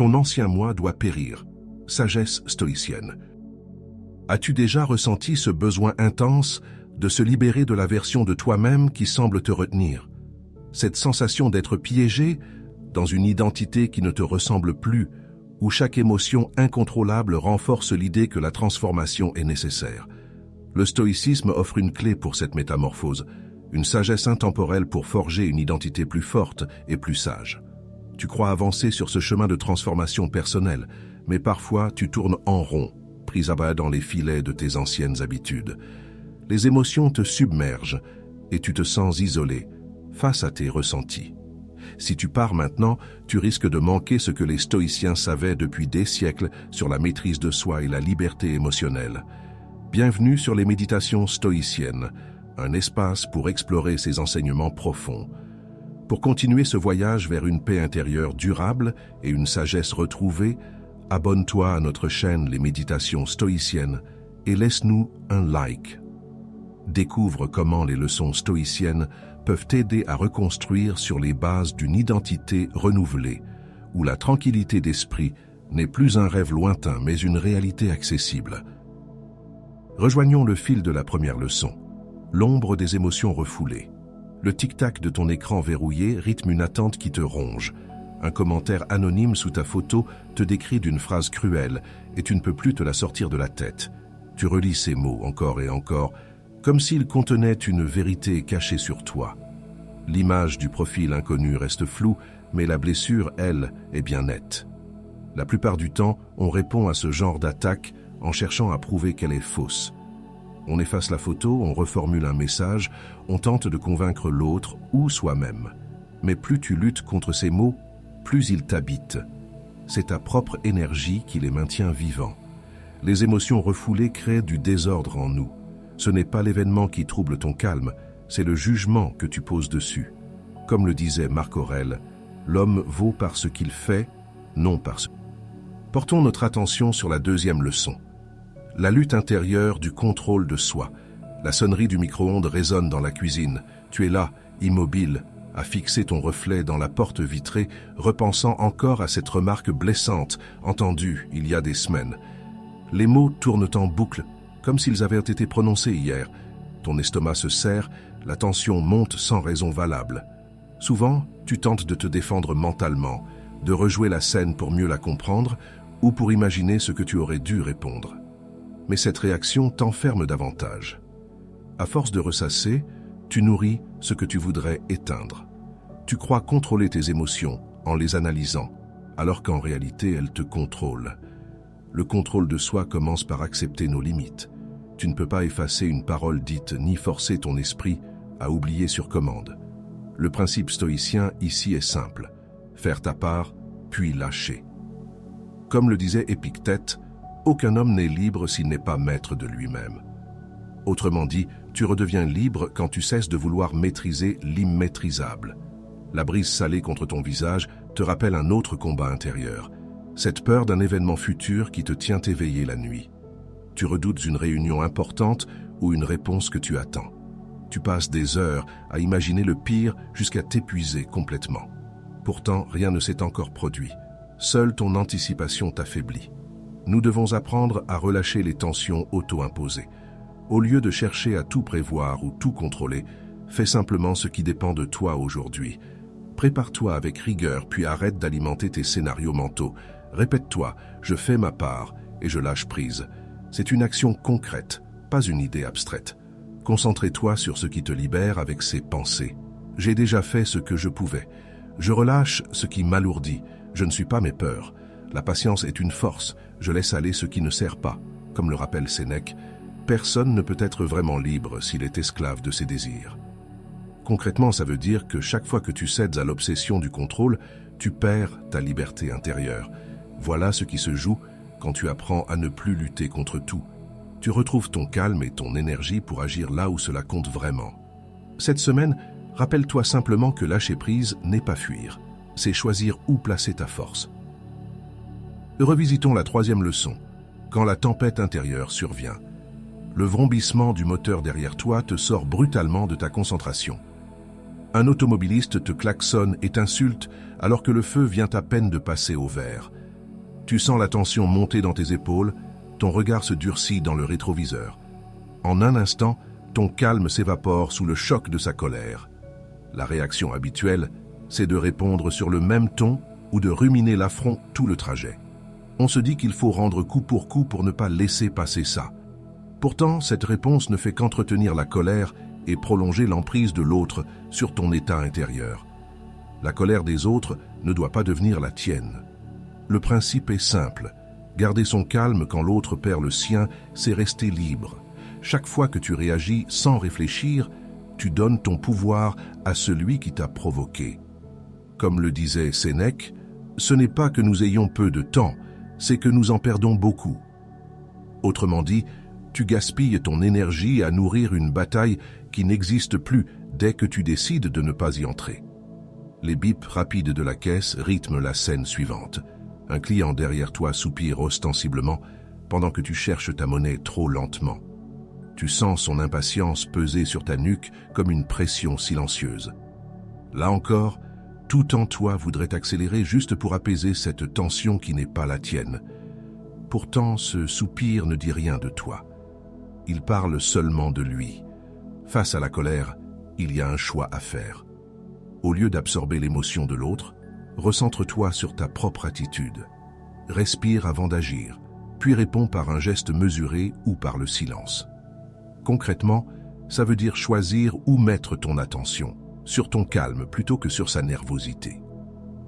Ton ancien moi doit périr. Sagesse stoïcienne. As-tu déjà ressenti ce besoin intense de se libérer de la version de toi-même qui semble te retenir? Cette sensation d'être piégé dans une identité qui ne te ressemble plus, où chaque émotion incontrôlable renforce l'idée que la transformation est nécessaire. Le stoïcisme offre une clé pour cette métamorphose, une sagesse intemporelle pour forger une identité plus forte et plus sage. Tu crois avancer sur ce chemin de transformation personnelle, mais parfois tu tournes en rond, pris à bas dans les filets de tes anciennes habitudes. Les émotions te submergent et tu te sens isolé face à tes ressentis. Si tu pars maintenant, tu risques de manquer ce que les stoïciens savaient depuis des siècles sur la maîtrise de soi et la liberté émotionnelle. Bienvenue sur les méditations stoïciennes, un espace pour explorer ces enseignements profonds. Pour continuer ce voyage vers une paix intérieure durable et une sagesse retrouvée, abonne-toi à notre chaîne Les Méditations Stoïciennes et laisse-nous un like. Découvre comment les leçons stoïciennes peuvent t'aider à reconstruire sur les bases d'une identité renouvelée, où la tranquillité d'esprit n'est plus un rêve lointain mais une réalité accessible. Rejoignons le fil de la première leçon, l'ombre des émotions refoulées. Le tic-tac de ton écran verrouillé rythme une attente qui te ronge. Un commentaire anonyme sous ta photo te décrit d'une phrase cruelle et tu ne peux plus te la sortir de la tête. Tu relis ces mots encore et encore, comme s'ils contenaient une vérité cachée sur toi. L'image du profil inconnu reste floue, mais la blessure, elle, est bien nette. La plupart du temps, on répond à ce genre d'attaque en cherchant à prouver qu'elle est fausse. On efface la photo, on reformule un message, on tente de convaincre l'autre ou soi-même. Mais plus tu luttes contre ces mots, plus ils t'habitent. C'est ta propre énergie qui les maintient vivants. Les émotions refoulées créent du désordre en nous. Ce n'est pas l'événement qui trouble ton calme, c'est le jugement que tu poses dessus. Comme le disait Marc Aurèle, l'homme vaut par ce qu'il fait, non par ce... Portons notre attention sur la deuxième leçon. La lutte intérieure du contrôle de soi. La sonnerie du micro-ondes résonne dans la cuisine. Tu es là, immobile, à fixer ton reflet dans la porte vitrée, repensant encore à cette remarque blessante, entendue il y a des semaines. Les mots tournent en boucle, comme s'ils avaient été prononcés hier. Ton estomac se serre, la tension monte sans raison valable. Souvent, tu tentes de te défendre mentalement, de rejouer la scène pour mieux la comprendre ou pour imaginer ce que tu aurais dû répondre. Mais cette réaction t'enferme davantage. À force de ressasser, tu nourris ce que tu voudrais éteindre. Tu crois contrôler tes émotions en les analysant, alors qu'en réalité elles te contrôlent. Le contrôle de soi commence par accepter nos limites. Tu ne peux pas effacer une parole dite ni forcer ton esprit à oublier sur commande. Le principe stoïcien ici est simple, faire ta part, puis lâcher. Comme le disait Épictète, aucun homme n'est libre s'il n'est pas maître de lui-même. Autrement dit, tu redeviens libre quand tu cesses de vouloir maîtriser l'immaîtrisable. La brise salée contre ton visage te rappelle un autre combat intérieur, cette peur d'un événement futur qui te tient éveillé la nuit. Tu redoutes une réunion importante ou une réponse que tu attends. Tu passes des heures à imaginer le pire jusqu'à t'épuiser complètement. Pourtant, rien ne s'est encore produit. Seule ton anticipation t'affaiblit. Nous devons apprendre à relâcher les tensions auto-imposées. Au lieu de chercher à tout prévoir ou tout contrôler, fais simplement ce qui dépend de toi aujourd'hui. Prépare-toi avec rigueur, puis arrête d'alimenter tes scénarios mentaux. Répète-toi, je fais ma part et je lâche prise. C'est une action concrète, pas une idée abstraite. Concentre-toi sur ce qui te libère avec ces pensées. J'ai déjà fait ce que je pouvais. Je relâche ce qui m'alourdit. Je ne suis pas mes peurs. La patience est une force. Je laisse aller ce qui ne sert pas. Comme le rappelle Sénèque, personne ne peut être vraiment libre s'il est esclave de ses désirs. Concrètement, ça veut dire que chaque fois que tu cèdes à l'obsession du contrôle, tu perds ta liberté intérieure. Voilà ce qui se joue quand tu apprends à ne plus lutter contre tout. Tu retrouves ton calme et ton énergie pour agir là où cela compte vraiment. Cette semaine, rappelle-toi simplement que lâcher prise n'est pas fuir. C'est choisir où placer ta force. Revisitons la troisième leçon. Quand la tempête intérieure survient, le vrombissement du moteur derrière toi te sort brutalement de ta concentration. Un automobiliste te klaxonne et t'insulte alors que le feu vient à peine de passer au vert. Tu sens la tension monter dans tes épaules, ton regard se durcit dans le rétroviseur. En un instant, ton calme s'évapore sous le choc de sa colère. La réaction habituelle, c'est de répondre sur le même ton ou de ruminer l'affront tout le trajet. On se dit qu'il faut rendre coup pour ne pas laisser passer ça. Pourtant, cette réponse ne fait qu'entretenir la colère et prolonger l'emprise de l'autre sur ton état intérieur. La colère des autres ne doit pas devenir la tienne. Le principe est simple. Garder son calme quand l'autre perd le sien, c'est rester libre. Chaque fois que tu réagis sans réfléchir, tu donnes ton pouvoir à celui qui t'a provoqué. Comme le disait Sénèque, ce n'est pas que nous ayons peu de temps, c'est que nous en perdons beaucoup. Autrement dit, tu gaspilles ton énergie à nourrir une bataille qui n'existe plus dès que tu décides de ne pas y entrer. Les bips rapides de la caisse rythment la scène suivante. Un client derrière toi soupire ostensiblement pendant que tu cherches ta monnaie trop lentement. Tu sens son impatience peser sur ta nuque comme une pression silencieuse. Là encore, tout en toi voudrait accélérer juste pour apaiser cette tension qui n'est pas la tienne. Pourtant, ce soupir ne dit rien de toi. Il parle seulement de lui. Face à la colère, il y a un choix à faire. Au lieu d'absorber l'émotion de l'autre, recentre-toi sur ta propre attitude. Respire avant d'agir, puis réponds par un geste mesuré ou par le silence. Concrètement, ça veut dire choisir où mettre ton attention, sur ton calme plutôt que sur sa nervosité.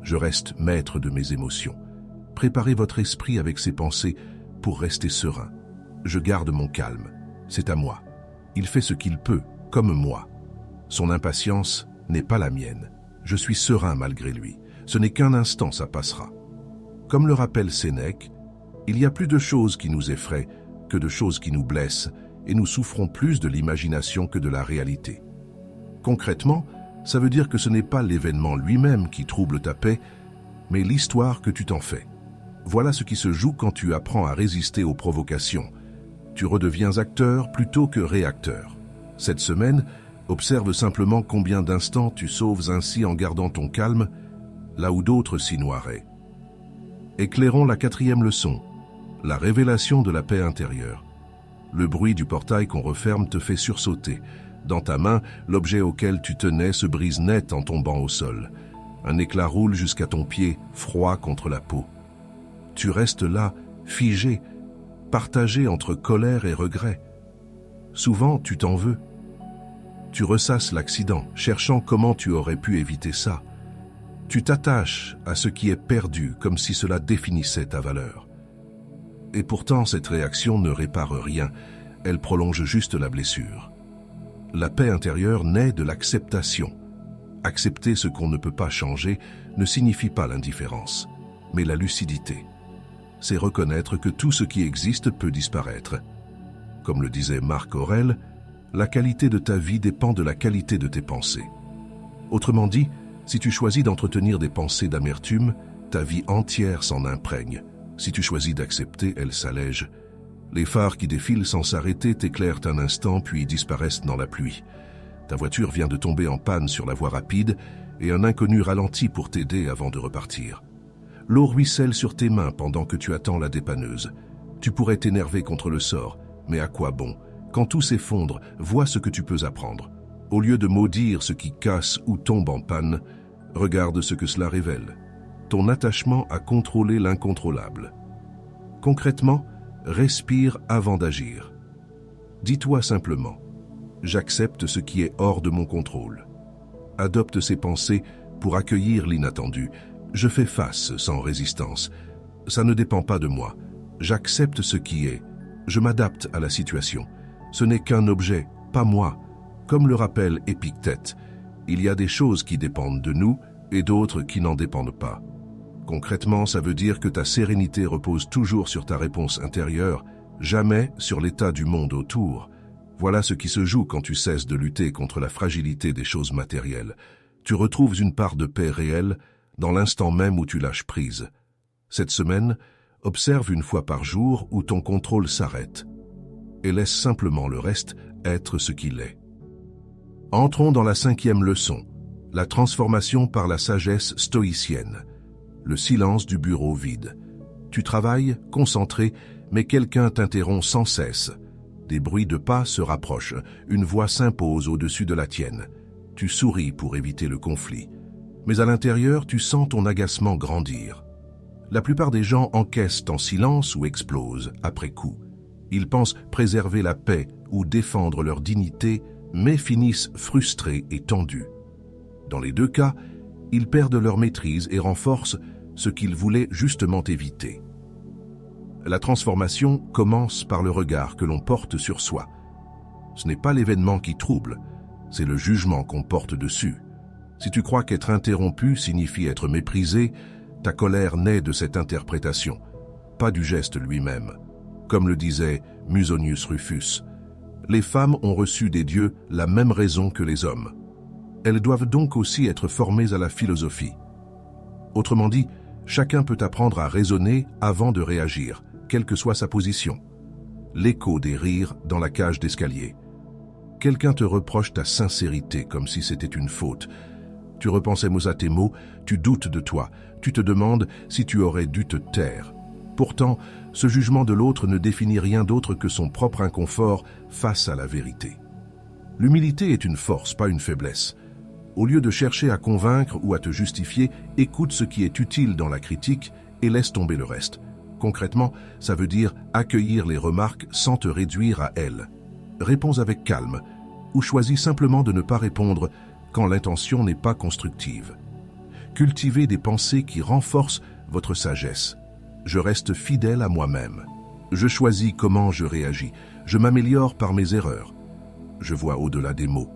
Je reste maître de mes émotions. Préparez votre esprit avec ses pensées pour rester serein. Je garde mon calme. C'est à moi. Il fait ce qu'il peut, comme moi. Son impatience n'est pas la mienne. Je suis serein malgré lui. Ce n'est qu'un instant, ça passera. Comme le rappelle Sénèque, il y a plus de choses qui nous effraient que de choses qui nous blessent, et nous souffrons plus de l'imagination que de la réalité. Concrètement, ça veut dire que ce n'est pas l'événement lui-même qui trouble ta paix, mais l'histoire que tu t'en fais. Voilà ce qui se joue quand tu apprends à résister aux provocations. Tu redeviens acteur plutôt que réacteur. Cette semaine, observe simplement combien d'instants tu sauves ainsi en gardant ton calme, là où d'autres s'y noieraient. Éclairons la 4e leçon, la révélation de la paix intérieure. Le bruit du portail qu'on referme te fait sursauter. Dans ta main, l'objet auquel tu tenais se brise net en tombant au sol. Un éclat roule jusqu'à ton pied, froid contre la peau. Tu restes là, figé, partagé entre colère et regret. Souvent, tu t'en veux. Tu ressasses l'accident, cherchant comment tu aurais pu éviter ça. Tu t'attaches à ce qui est perdu, comme si cela définissait ta valeur. Et pourtant, cette réaction ne répare rien, elle prolonge juste la blessure. La paix intérieure naît de l'acceptation. Accepter ce qu'on ne peut pas changer ne signifie pas l'indifférence, mais la lucidité. C'est reconnaître que tout ce qui existe peut disparaître. Comme le disait Marc Aurèle, la qualité de ta vie dépend de la qualité de tes pensées. Autrement dit, si tu choisis d'entretenir des pensées d'amertume, ta vie entière s'en imprègne. Si tu choisis d'accepter, elle s'allège. Les phares qui défilent sans s'arrêter t'éclairent un instant puis disparaissent dans la pluie. Ta voiture vient de tomber en panne sur la voie rapide et un inconnu ralentit pour t'aider avant de repartir. L'eau ruisselle sur tes mains pendant que tu attends la dépanneuse. Tu pourrais t'énerver contre le sort, mais à quoi bon? Quand tout s'effondre, vois ce que tu peux apprendre. Au lieu de maudire ce qui casse ou tombe en panne, regarde ce que cela révèle. Ton attachement à contrôler l'incontrôlable. Concrètement, respire avant d'agir. Dis-toi simplement, j'accepte ce qui est hors de mon contrôle. Adopte ces pensées pour accueillir l'inattendu. Je fais face sans résistance. Ça ne dépend pas de moi. J'accepte ce qui est. Je m'adapte à la situation. Ce n'est qu'un objet, pas moi. Comme le rappelle Épictète, il y a des choses qui dépendent de nous et d'autres qui n'en dépendent pas. Concrètement, ça veut dire que ta sérénité repose toujours sur ta réponse intérieure, jamais sur l'état du monde autour. Voilà ce qui se joue quand tu cesses de lutter contre la fragilité des choses matérielles. Tu retrouves une part de paix réelle dans l'instant même où tu lâches prise. Cette semaine, observe une fois par jour où ton contrôle s'arrête et laisse simplement le reste être ce qu'il est. Entrons dans la 5e leçon, la transformation par la sagesse stoïcienne, le silence du bureau vide. Tu travailles, concentré, mais quelqu'un t'interrompt sans cesse. Des bruits de pas se rapprochent, une voix s'impose au-dessus de la tienne. Tu souris pour éviter le conflit. Mais à l'intérieur, tu sens ton agacement grandir. La plupart des gens encaissent en silence ou explosent après coup. Ils pensent préserver la paix ou défendre leur dignité, mais finissent frustrés et tendus. Dans les deux cas, ils perdent leur maîtrise et renforcent ce qu'ils voulaient justement éviter. La transformation commence par le regard que l'on porte sur soi. Ce n'est pas l'événement qui trouble, c'est le jugement qu'on porte dessus. Si tu crois qu'être interrompu signifie être méprisé, ta colère naît de cette interprétation, pas du geste lui-même. Comme le disait Musonius Rufus, les femmes ont reçu des dieux la même raison que les hommes. Elles doivent donc aussi être formées à la philosophie. Autrement dit, chacun peut apprendre à raisonner avant de réagir, quelle que soit sa position. L'écho des rires dans la cage d'escalier. Quelqu'un te reproche ta sincérité comme si c'était une faute. Tu repenses à tes mots, tu doutes de toi, tu te demandes si tu aurais dû te taire. Pourtant, ce jugement de l'autre ne définit rien d'autre que son propre inconfort face à la vérité. L'humilité est une force, pas une faiblesse. Au lieu de chercher à convaincre ou à te justifier, écoute ce qui est utile dans la critique et laisse tomber le reste. Concrètement, ça veut dire accueillir les remarques sans te réduire à elles. Réponds avec calme ou choisis simplement de ne pas répondre quand l'intention n'est pas constructive. Cultivez des pensées qui renforcent votre sagesse. Je reste fidèle à moi-même. Je choisis comment je réagis. Je m'améliore par mes erreurs. Je vois au-delà des mots.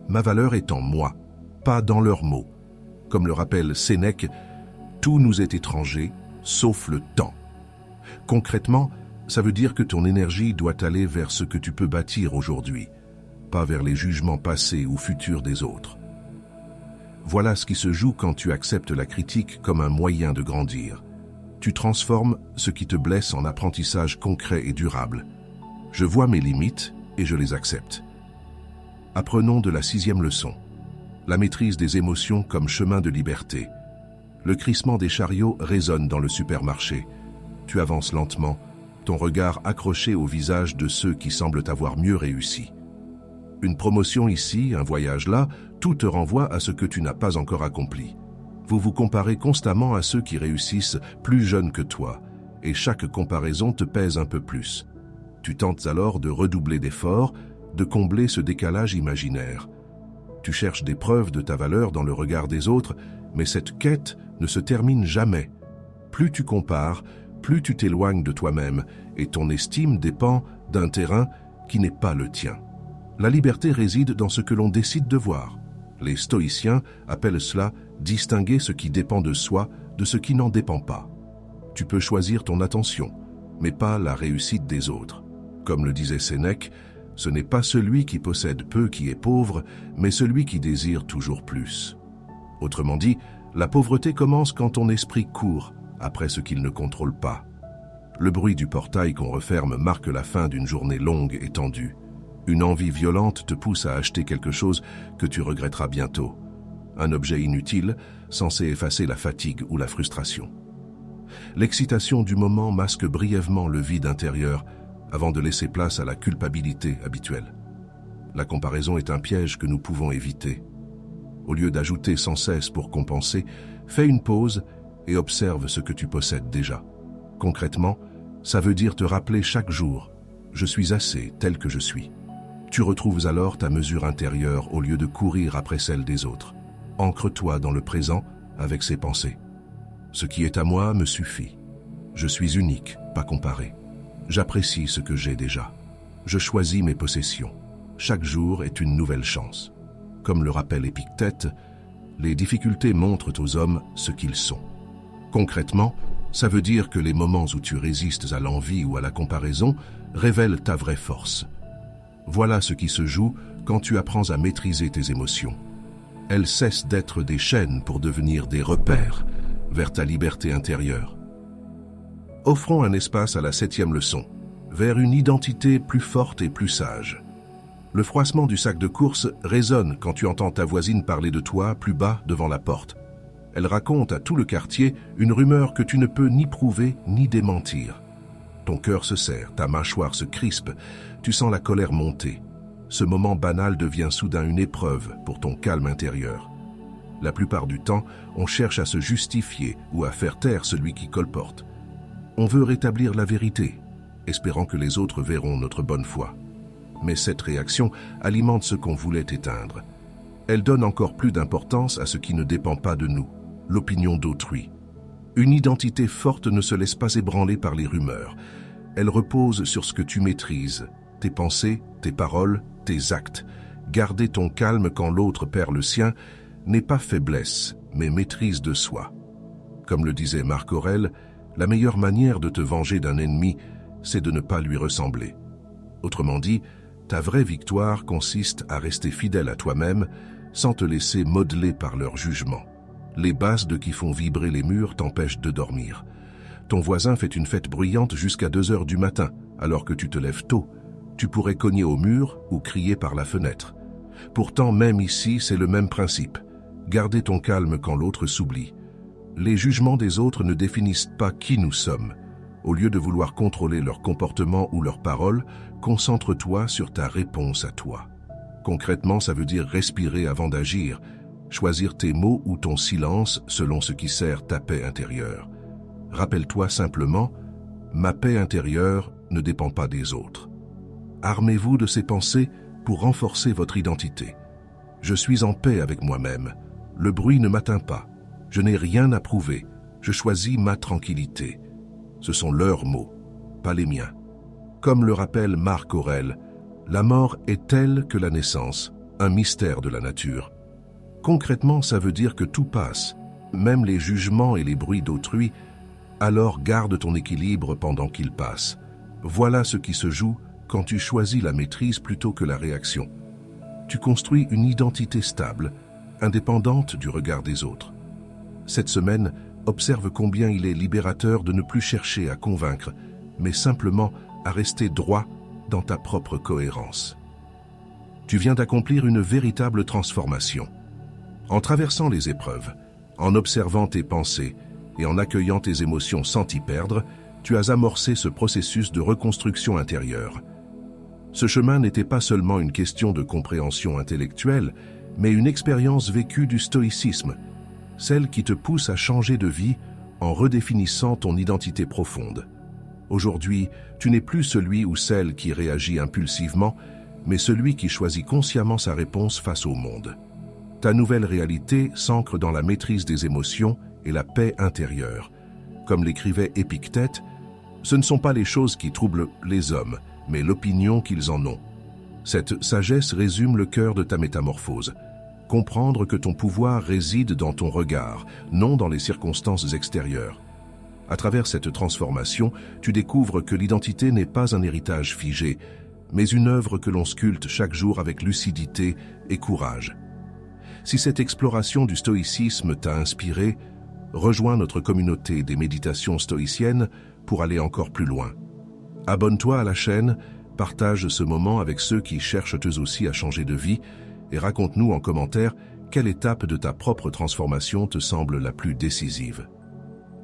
Ma valeur est en moi, pas dans leurs mots. Comme le rappelle Sénèque, tout nous est étranger, sauf le temps. Concrètement, ça veut dire que ton énergie doit aller vers ce que tu peux bâtir aujourd'hui, pas vers les jugements passés ou futurs des autres. Voilà ce qui se joue quand tu acceptes la critique comme un moyen de grandir. Tu transformes ce qui te blesse en apprentissage concret et durable. Je vois mes limites et je les accepte. Apprenons de la 6e leçon. La maîtrise des émotions comme chemin de liberté. Le crissement des chariots résonne dans le supermarché. Tu avances lentement, ton regard accroché au visage de ceux qui semblent avoir mieux réussi. Une promotion ici, un voyage là, tout te renvoie à ce que tu n'as pas encore accompli. Vous vous comparez constamment à ceux qui réussissent plus jeunes que toi, et chaque comparaison te pèse un peu plus. Tu tentes alors de redoubler d'efforts, de combler ce décalage imaginaire. Tu cherches des preuves de ta valeur dans le regard des autres, mais cette quête ne se termine jamais. Plus tu compares, plus tu t'éloignes de toi-même, et ton estime dépend d'un terrain qui n'est pas le tien. La liberté réside dans ce que l'on décide de voir. Les stoïciens appellent cela distinguer ce qui dépend de soi de ce qui n'en dépend pas. Tu peux choisir ton attention, mais pas la réussite des autres. Comme le disait Sénèque, ce n'est pas celui qui possède peu qui est pauvre, mais celui qui désire toujours plus. Autrement dit, la pauvreté commence quand ton esprit court après ce qu'il ne contrôle pas. Le bruit du portail qu'on referme marque la fin d'une journée longue et tendue. Une envie violente te pousse à acheter quelque chose que tu regretteras bientôt. Un objet inutile, censé effacer la fatigue ou la frustration. L'excitation du moment masque brièvement le vide intérieur avant de laisser place à la culpabilité habituelle. La comparaison est un piège que nous pouvons éviter. Au lieu d'ajouter sans cesse pour compenser, fais une pause et observe ce que tu possèdes déjà. Concrètement, ça veut dire te rappeler chaque jour « Je suis assez tel que je suis ». Tu retrouves alors ta mesure intérieure au lieu de courir après celle des autres. Ancre-toi dans le présent avec ces pensées. Ce qui est à moi me suffit. Je suis unique, pas comparé. J'apprécie ce que j'ai déjà. Je choisis mes possessions. Chaque jour est une nouvelle chance. Comme le rappelle Épictète, les difficultés montrent aux hommes ce qu'ils sont. Concrètement, ça veut dire que les moments où tu résistes à l'envie ou à la comparaison révèlent ta vraie force. Voilà ce qui se joue quand tu apprends à maîtriser tes émotions. Elles cessent d'être des chaînes pour devenir des repères vers ta liberté intérieure. Offrons un espace à la 7e leçon, vers une identité plus forte et plus sage. Le froissement du sac de course résonne quand tu entends ta voisine parler de toi plus bas devant la porte. Elle raconte à tout le quartier une rumeur que tu ne peux ni prouver ni démentir. Ton cœur se serre, ta mâchoire se crispe, tu sens la colère monter. Ce moment banal devient soudain une épreuve pour ton calme intérieur. La plupart du temps, on cherche à se justifier ou à faire taire celui qui colporte. On veut rétablir la vérité, espérant que les autres verront notre bonne foi. Mais cette réaction alimente ce qu'on voulait éteindre. Elle donne encore plus d'importance à ce qui ne dépend pas de nous, l'opinion d'autrui. Une identité forte ne se laisse pas ébranler par les rumeurs. Elle repose sur ce que tu maîtrises, tes pensées, tes paroles, tes actes. Garder ton calme quand l'autre perd le sien n'est pas faiblesse, mais maîtrise de soi. Comme le disait Marc Aurèle, la meilleure manière de te venger d'un ennemi, c'est de ne pas lui ressembler. Autrement dit, ta vraie victoire consiste à rester fidèle à toi-même sans te laisser modeler par leur jugement. Les basses qui font vibrer les murs t'empêchent de dormir. Ton voisin fait une fête bruyante jusqu'à 2 heures du matin, alors que tu te lèves tôt. Tu pourrais cogner au mur ou crier par la fenêtre. Pourtant, même ici, c'est le même principe. Garder ton calme quand l'autre s'oublie. Les jugements des autres ne définissent pas qui nous sommes. Au lieu de vouloir contrôler leur comportement ou leurs paroles, concentre-toi sur ta réponse à toi. Concrètement, ça veut dire respirer avant d'agir, choisir tes mots ou ton silence selon ce qui sert ta paix intérieure. Rappelle-toi simplement, ma paix intérieure ne dépend pas des autres. Armez-vous de ces pensées pour renforcer votre identité. Je suis en paix avec moi-même. Le bruit ne m'atteint pas. Je n'ai rien à prouver. Je choisis ma tranquillité. Ce sont leurs mots, pas les miens. Comme le rappelle Marc Aurèle, la mort est telle que la naissance, un mystère de la nature. Concrètement, ça veut dire que tout passe, même les jugements et les bruits d'autrui, alors garde ton équilibre pendant qu'ils passent. Voilà ce qui se joue quand tu choisis la maîtrise plutôt que la réaction. Tu construis une identité stable, indépendante du regard des autres. Cette semaine, observe combien il est libérateur de ne plus chercher à convaincre, mais simplement à rester droit dans ta propre cohérence. Tu viens d'accomplir une véritable transformation. En traversant les épreuves, en observant tes pensées et en accueillant tes émotions sans t'y perdre, tu as amorcé ce processus de reconstruction intérieure. Ce chemin n'était pas seulement une question de compréhension intellectuelle, mais une expérience vécue du stoïcisme, celle qui te pousse à changer de vie en redéfinissant ton identité profonde. Aujourd'hui, tu n'es plus celui ou celle qui réagit impulsivement, mais celui qui choisit consciemment sa réponse face au monde. Ta nouvelle réalité s'ancre dans la maîtrise des émotions et la paix intérieure. Comme l'écrivait Épictète, ce ne sont pas les choses qui troublent les hommes, mais l'opinion qu'ils en ont. Cette sagesse résume le cœur de ta métamorphose. Comprendre que ton pouvoir réside dans ton regard, non dans les circonstances extérieures. À travers cette transformation, tu découvres que l'identité n'est pas un héritage figé, mais une œuvre que l'on sculpte chaque jour avec lucidité et courage. Si cette exploration du stoïcisme t'a inspiré, rejoins notre communauté des méditations stoïciennes pour aller encore plus loin. Abonne-toi à la chaîne, partage ce moment avec ceux qui cherchent eux aussi à changer de vie et raconte-nous en commentaire quelle étape de ta propre transformation te semble la plus décisive.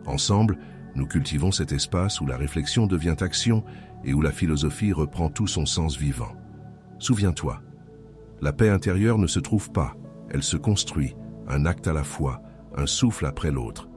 Ensemble, nous cultivons cet espace où la réflexion devient action et où la philosophie reprend tout son sens vivant. Souviens-toi, la paix intérieure ne se trouve pas, elle se construit, un acte à la fois, un souffle après l'autre.